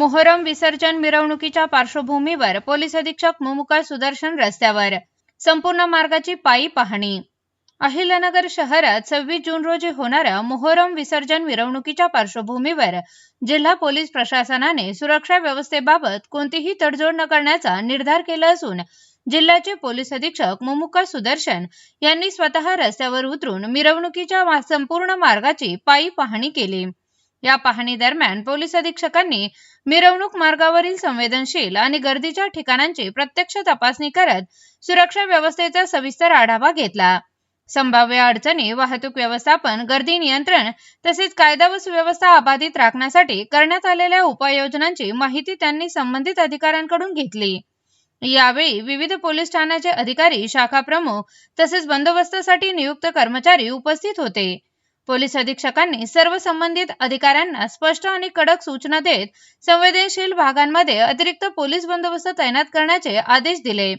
मोहरम विसर्जन मिरवणुकीच्या पार्श्वभूमीवर पोलीस अधीक्षक मुमुका सुदर्शन रस्त्यावर संपूर्ण मार्गाची पायी पाहणी। अहिल्यानगर शहरात 26 जून रोजी होणाऱ्या मोहरम विसर्जन मिरवणुकीच्या पार्श्वभूमीवर जिल्हा पोलीस प्रशासनाने सुरक्षा व्यवस्थेबाबत कोणतीही तडजोड न करण्याचा निर्धार केला असून जिल्ह्याचे पोलीस अधीक्षक मुमुका सुदर्शन यांनी स्वतः रस्त्यावर उतरून मिरवणुकीच्या संपूर्ण मार्गाची पायी पाहणी केली। या पाहणी दरम्यान पोलीस अधीक्षकांनी मिरवणूक मार्गावरील संवेदनशील आणि गर्दीच्या ठिकाणांची प्रत्यक्ष तपासणी करत सुरक्षा व्यवस्थेचा सविस्तर आढावा घेतला। संभाव्य अडचणी, वाहतूक व्यवस्थापन, गर्दी नियंत्रण तसेच कायदा व सुव्यवस्था अबाधित राखण्यासाठी करण्यात आलेल्या उपाययोजनांची माहिती त्यांनी संबंधित अधिकाऱ्यांकडून घेतली। यावेळी विविध पोलीस ठाण्याचे अधिकारी, शाखा प्रमुख तसेच बंदोबस्तासाठी नियुक्त कर्मचारी उपस्थित होते। पोलीस अधीक्षकांनी सर्व संबंधित अधिकाऱ्यांना स्पष्ट आणि कडक सूचना देत संवेदनशील भागांमध्ये अतिरिक्त पोलीस बंदोबस्त तैनात करण्याचे आदेश दिले।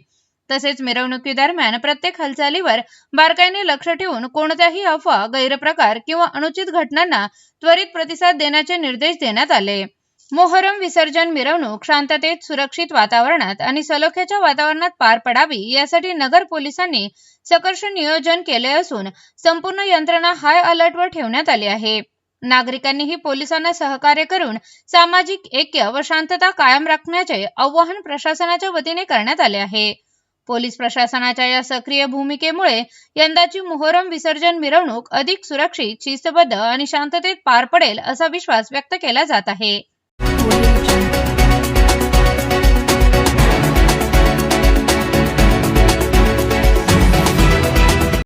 तसेच मिरवणुकीदरम्यान प्रत्येक हालचालीवर बारकाईने लक्ष ठेवून कोणत्याही अफवा, गैरप्रकार किंवा अनुचित घटनांना त्वरित प्रतिसाद देण्याचे निर्देश देण्यात आले। मोहरम विसर्जन मिरवणूक शांततेत, सुरक्षित वातावरणात आणि सलोख्याच्या वातावरणात पार पडावी यासाठी नगर पोलिसांनी सकर्ष नियोजन केले असून संपूर्ण यंत्रणा हाय अलर्टवर ठेवण्यात आली आहे। नागरिकांनीही पोलिसांना सहकार्य करून सामाजिक ऐक्य व शांतता कायम राखण्याचे आवाहन प्रशासनाच्या वतीने करण्यात आले आहे। पोलीस प्रशासनाच्या या सक्रिय भूमिकेमुळे यंदाची मोहरम विसर्जन मिरवणूक अधिक सुरक्षित, शिस्तबद्ध आणि शांततेत पार पडेल असा विश्वास व्यक्त केला जात आहे।